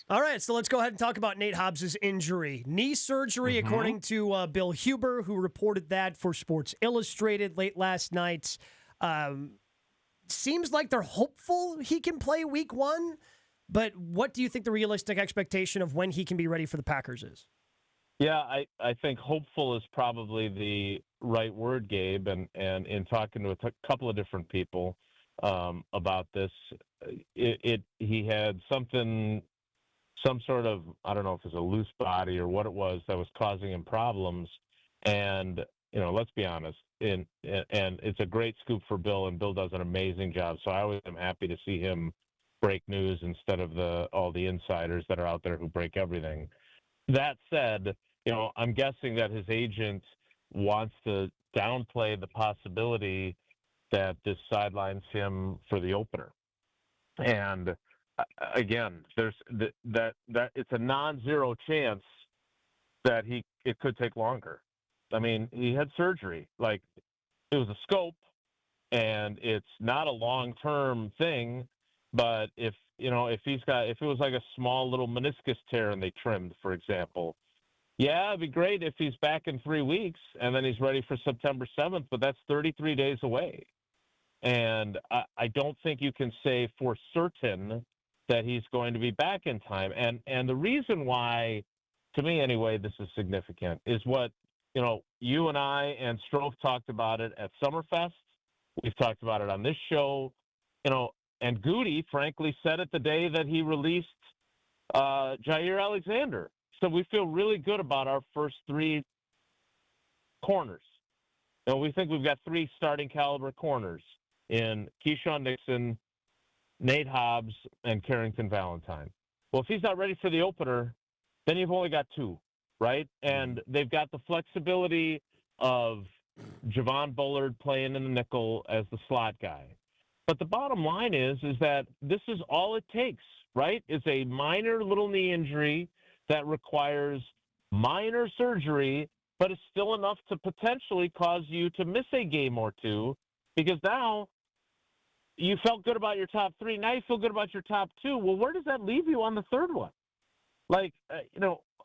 All right, so let's go ahead and talk about Nate Hobbs' injury. Knee surgery, according to 𝘾𝘃𝙀𝙀, who reported that for Sports Illustrated late last night. Seems like they're hopeful he can play week one, but what do you think the realistic expectation of when he can be ready for the Packers is? Yeah, I think hopeful is probably the right word, Gabe. And in talking to a couple of different people about this, he had some sort of, I don't know if it's a loose body or what it was that was causing him problems. And, let's be honest, and it's a great scoop for Bill, and Bill does an amazing job. So I always am happy to see him break news instead of all the insiders that are out there who break everything. That said, I'm guessing that his agent wants to downplay the possibility that this sidelines him for the opener. And again, there's that it's a non-zero chance that it could take longer. I mean, he had surgery. Like, it was a scope, and it's not a long-term thing. But if it was like a small little meniscus tear and they trimmed, for example, yeah, it'd be great if he's back in 3 weeks and then he's ready for September 7th. But that's 33 days away, and I don't think you can say for certain that he's going to be back in time. And the reason why, to me anyway, this is significant is what, you and I and Stroke talked about it at Summerfest. We've talked about it on this show, and Goody, frankly, said it the day that he released Jair Alexander. So we feel really good about our first three corners. We think we've got three starting caliber corners in Keyshawn Nixon, Nate Hobbs, and Carrington Valentine. Well, if he's not ready for the opener, then you've only got two, right? And they've got the flexibility of Javon Bullard playing in the nickel as the slot guy. But the bottom line is that this is all it takes, right? It's a minor little knee injury that requires minor surgery, but it's still enough to potentially cause you to miss a game or two, because now you felt good about your top three. Now you feel good about your top two. Well, where does that leave you on the third one? Like,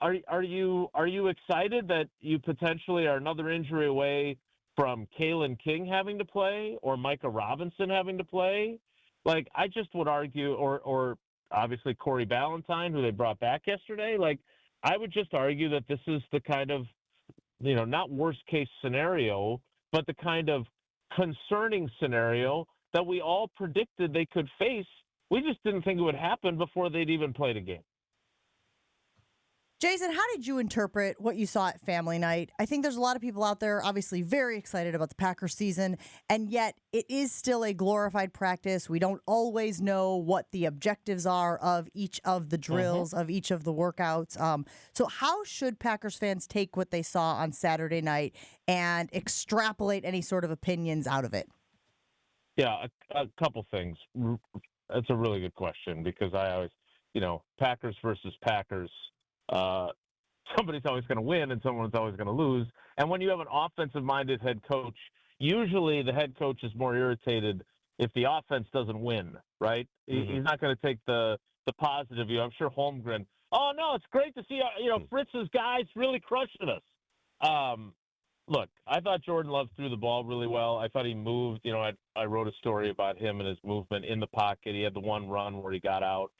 are you excited that you potentially are another injury away from Kalen King having to play or Micah Robinson having to play? Like, I just would argue, or obviously Corey Ballantyne, who they brought back yesterday. Like, I would just argue that this is the kind of, not worst case scenario, but the kind of concerning scenario that we all predicted they could face. We just didn't think it would happen before they'd even played a game. Jason, how did you interpret what you saw at family night? I think there's a lot of people out there obviously very excited about the Packers season, and yet it is still a glorified practice. We don't always know what the objectives are of each of the drills, of each of the workouts. So how should Packers fans take what they saw on Saturday night and extrapolate any sort of opinions out of it? Yeah, a couple things. That's a really good question, because I always, Packers versus Packers, somebody's always going to win and someone's always going to lose. And when you have an offensive-minded head coach, usually the head coach is more irritated if the offense doesn't win, right? He's not going to take the positive view. I'm sure Holmgren, oh, no, it's great to see, Fritz's guys really crushing us. Look, I thought Jordan Love threw the ball really well. I thought he moved. I wrote a story about him and his movement in the pocket. He had the one run where he got out.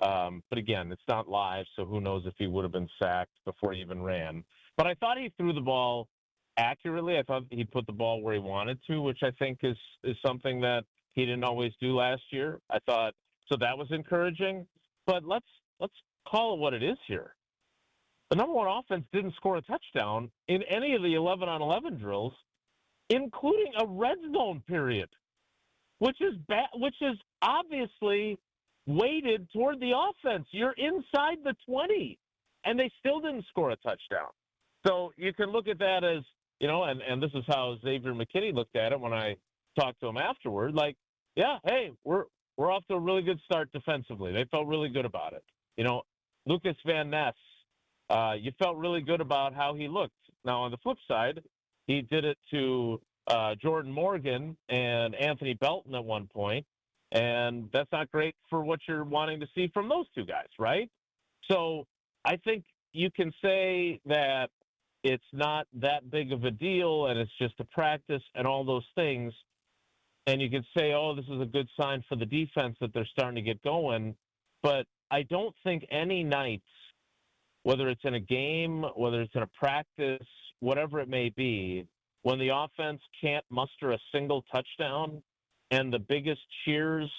But again, it's not live, so who knows if he would have been sacked before he even ran. But I thought he threw the ball accurately. I thought he put the ball where he wanted to, which I think is something that he didn't always do last year. I thought, so that was encouraging. But let's call it what it is here. The number one offense didn't score a touchdown in any of the 11-on-11 drills, including a red zone period, which is obviously weighted toward the offense. You're inside the 20, and they still didn't score a touchdown. So you can look at that as, and this is how Xavier McKinney looked at it when I talked to him afterward. Like, yeah, hey, we're off to a really good start defensively. They felt really good about it. Lucas Van Ness, you felt really good about how he looked. Now, on the flip side, he did it to Jordan Morgan and Anthony Belton at one point, and that's not great for what you're wanting to see from those two guys, right? So I think you can say that it's not that big of a deal and it's just a practice and all those things. And you can say, oh, this is a good sign for the defense that they're starting to get going. But I don't think any nights, whether it's in a game, whether it's in a practice, whatever it may be, when the offense can't muster a single touchdown and the biggest cheers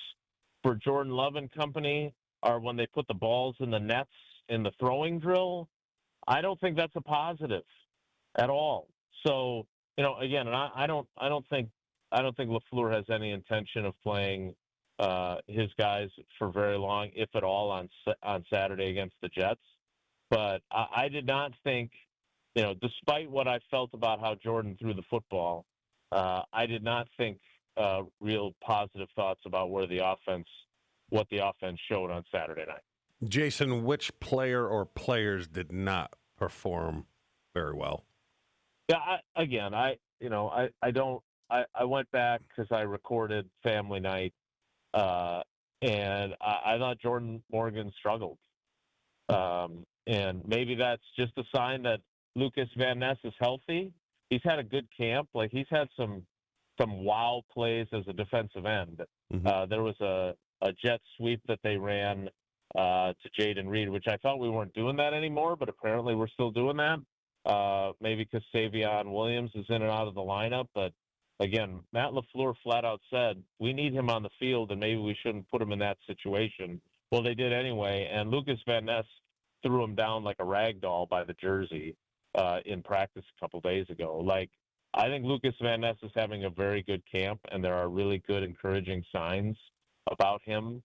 for Jordan Love and company are when they put the balls in the nets in the throwing drill, I don't think that's a positive at all. So, again, and I don't think LaFleur has any intention of playing his guys for very long, if at all, on Saturday against the Jets. But I did not think, despite what I felt about how Jordan threw the football, I did not think real positive thoughts about what the offense showed on Saturday night. Jason, which player or players did not perform very well? Yeah, I went back because I recorded Family Night, and I thought Jordan Morgan struggled. And maybe that's just a sign that Lucas Van Ness is healthy. He's had a good camp. Like, he's had some wow plays as a defensive end. Mm-hmm. There was a jet sweep that they ran to Jaden Reed, which I thought we weren't doing that anymore, but apparently we're still doing that. Maybe because Savion Williams is in and out of the lineup. But, again, Matt LaFleur flat out said, we need him on the field, and maybe we shouldn't put him in that situation. Well, they did anyway, and Lucas Van Ness threw him down like a rag doll by the jersey in practice a couple days ago. Like, I think Lucas Van Ness is having a very good camp, and there are really good, encouraging signs about him.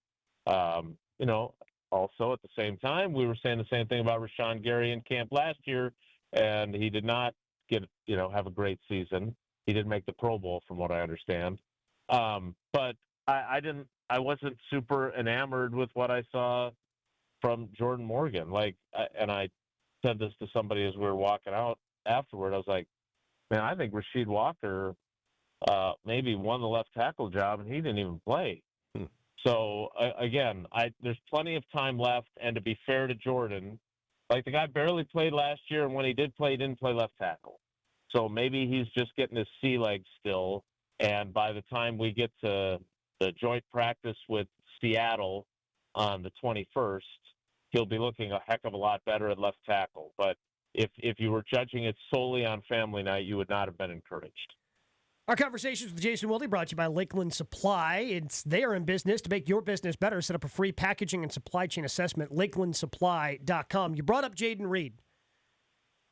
Also at the same time, we were saying the same thing about Rashawn Gary in camp last year, and he did not have a great season. He didn't make the Pro Bowl, from what I understand. But I wasn't super enamored with what I saw from Jordan Morgan. And I said this to somebody as we were walking out afterward. I was like, man, I think Rasheed Walker maybe won the left tackle job, and he didn't even play. So, again, there's plenty of time left, and to be fair to Jordan, like, the guy barely played last year, and when he did play, he didn't play left tackle. So maybe he's just getting his sea legs still, and by the time we get to the joint practice with Seattle on the 21st, he'll be looking a heck of a lot better at left tackle. But if you were judging it solely on Family Night, you would not have been encouraged. Our conversations with Jason 𝘾𝙀 brought to you by Lakeland Supply. They are in business to make your business better. Set up a free packaging and supply chain assessment, lakelandsupply.com. You brought up Jaden Reed.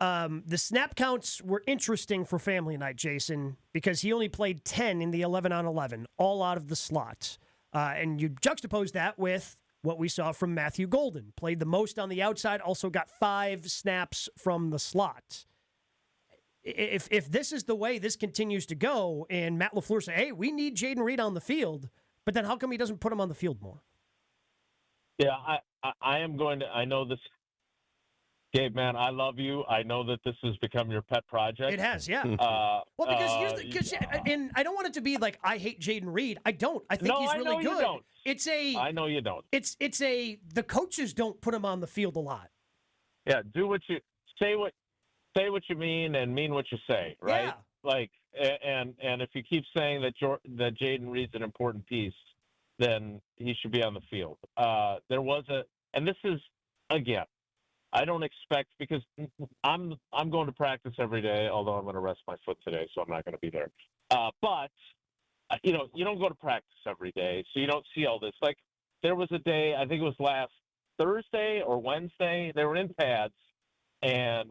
The snap counts were interesting for Family Night, Jason, because he only played 10 in the 11-on-11, all out of the slot. And you juxtapose that with what we saw from Matthew Golden. Played the most on the outside, also got 5 snaps from the slot. If this is the way this continues to go, and Matt LaFleur say, hey, we need Jaden Reed on the field, but then how come he doesn't put him on the field more? Yeah, I am going to – I know this – Gabe, man, I love you. I know that this has become your pet project. It has, yeah. Well, because and I don't want it to be like I hate Jaden Reed. I don't. I think he's really good. I know you don't. It's the coaches don't put him on the field a lot. Yeah, do what you say what you mean and mean what you say, right? Yeah. Like, and if you keep saying that Jaden Reed's an important piece, then he should be on the field. There was and this is, again, I don't expect, because I'm going to practice every day, although I'm going to rest my foot today, so I'm not going to be there. But you don't go to practice every day, so you don't see all this. Like, there was a day, I think it was last Thursday or Wednesday, they were in pads, and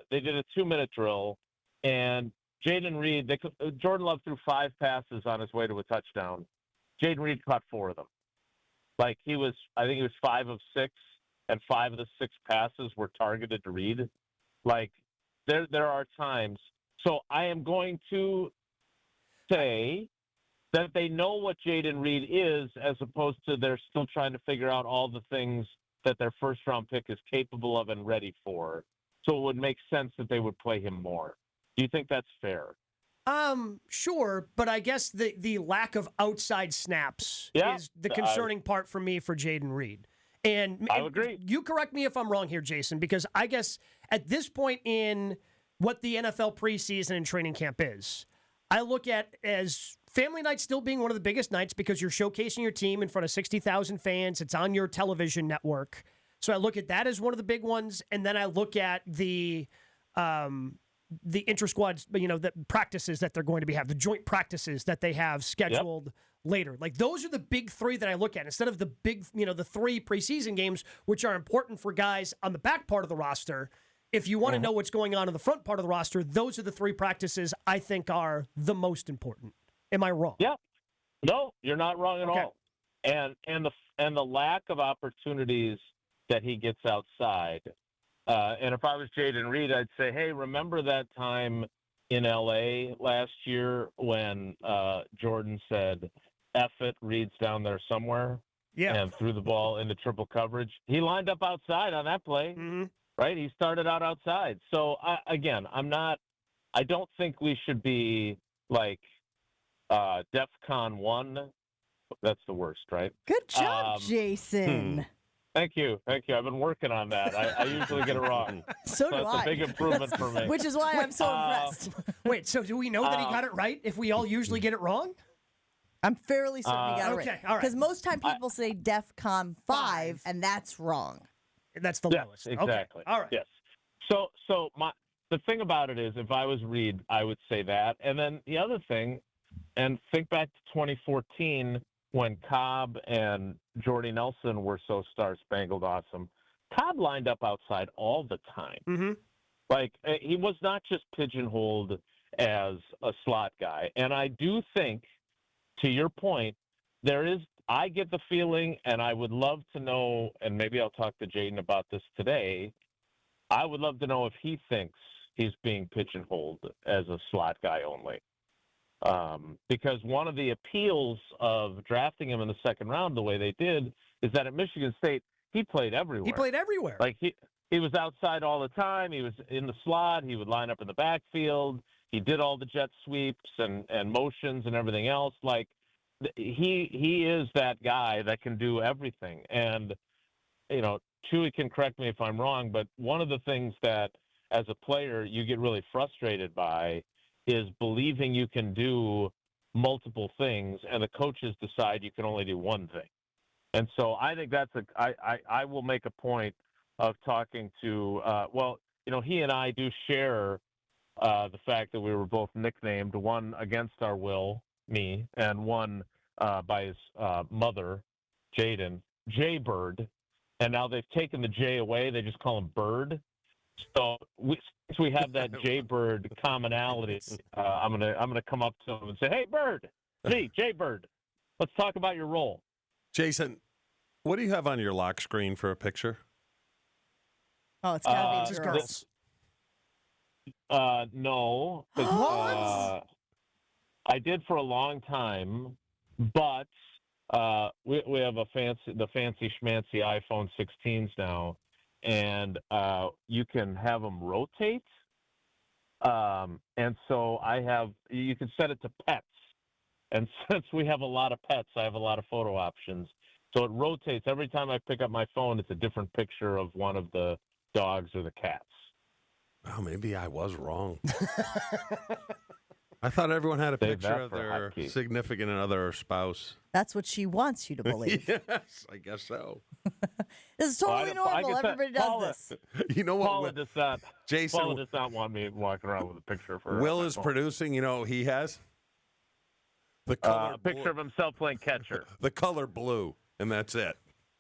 they did a 2-minute drill, and Jaden Reed, Jordan Love threw 5 passes on his way to a touchdown. Jaden Reed caught 4 of them. Like, I think he was 5 of 6. And 5 of the 6 passes were targeted to Reed. Like, there are times. So I am going to say that they know what Jaden Reed is, as opposed to they're still trying to figure out all the things that their first-round pick is capable of and ready for. So it would make sense that they would play him more. Do you think that's fair? Sure, but I guess the lack of outside snaps is the concerning part for me for Jaden Reed. And I agree. You correct me if I'm wrong here, Jason, because I guess at this point in what the NFL preseason and training camp is, I look at as family night still being one of the biggest nights because you're showcasing your team in front of 60,000 fans. It's on your television network. So I look at that as one of the big ones. And then I look at the intra-squad, the practices that they're going to be having, the joint practices that they have scheduled later. Like, those are the big three that I look at instead of the big, the 3 preseason games, which are important for guys on the back part of the roster. If you want to know what's going on in the front part of the roster, those are the 3 practices I think are the most important. Am I wrong? Yeah. No, you're not wrong at all. And the lack of opportunities that he gets outside. And if I was Jaden Reed, I'd say, hey, remember that time in L.A. last year when Jordan said, F it, Reed's down there somewhere, and threw the ball into triple coverage? He lined up outside on that play, right? He started out outside. So, I don't think we should be like DEFCON 1. That's the worst, right? Good job, Jason. Thank you. I've been working on that. I usually get it wrong. So do That's a big improvement for me. Which is why I'm so impressed. Wait, so do we know that he got it right if we all usually get it wrong? I'm fairly certain he got it right. Okay, all right. Because most time people say DEFCON 5, and that's wrong. That's the lowest. Exactly. Okay. All right. Yes. So the thing about it is, if I was Reed, I would say that. And then the other thing, and think back to 2014 when Cobb and Jordy Nelson were so star-spangled awesome. Cobb lined up outside all the time. Mm-hmm. Like, he was not just pigeonholed as a slot guy. And I do think, to your point, I get the feeling, and I would love to know, and maybe I'll talk to Jaden about this today, I would love to know if he thinks he's being pigeonholed as a slot guy only. Because one of the appeals of drafting him in the second round the way they did is that at Michigan State, he played everywhere. He played everywhere. Like, he was outside all the time. He was in the slot. He would line up in the backfield. He did all the jet sweeps and motions and everything else. Like, he is that guy that can do everything. And, Chewy can correct me if I'm wrong, but one of the things that as a player you get really frustrated by is believing you can do multiple things and the coaches decide you can only do one thing. And so I think I will make a point of talking to, he and I do share the fact that we were both nicknamed, one against our will, me, and one by his mother, Jaden, J-Bird. And now they've taken the J away. They just call him Bird. So since we have that J-Bird commonality, I'm gonna come up to him and say, hey, Bird, me, J-Bird, let's talk about your role. Jason, what do you have on your lock screen for a picture? Oh, it's got to be girls. No. What? I did for a long time, but we have the fancy schmancy iPhone 16s now, and you can have them rotate. And so you can set it to pets. And since we have a lot of pets, I have a lot of photo options. So it rotates. Every time I pick up my phone, it's a different picture of one of the dogs or the cats. Oh, maybe I was wrong. I thought everyone had a picture of their significant other or spouse. That's what she wants you to believe. Yes, I guess so. This is totally normal. Everybody does this. You know what? Paula does not. Jason, Paula does not want me walking around with a picture of her. Will is producing. You know, he has the color a picture of himself playing catcher. The color blue, and that's it.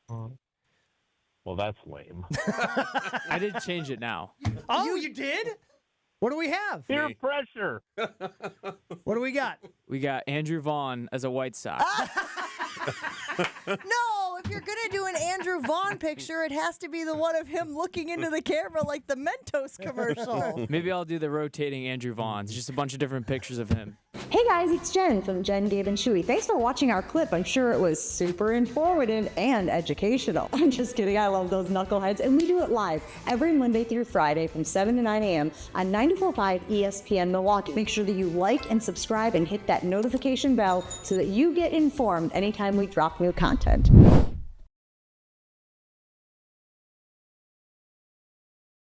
Well, that's lame. I did change it now. Oh, you did? What do we have? Peer pressure. What do we got? We got Andrew Vaughn as a White Sox. No, if you're going to do an Andrew Vaughn picture, it has to be the one of him looking into the camera like the Mentos commercial. Maybe I'll do the rotating Andrew Vaughns. Just a bunch of different pictures of him. Hey guys, it's Jen from Jen, Gabe, and Chewy. Thanks for watching our clip. I'm sure it was super informative and educational. I'm just kidding. I love those knuckleheads. And we do it live every Monday through Friday from 7 to 9 a.m. on 94.5 ESPN Milwaukee. Make sure that you like and subscribe and hit that notification bell so that you get informed anytime we drop new content.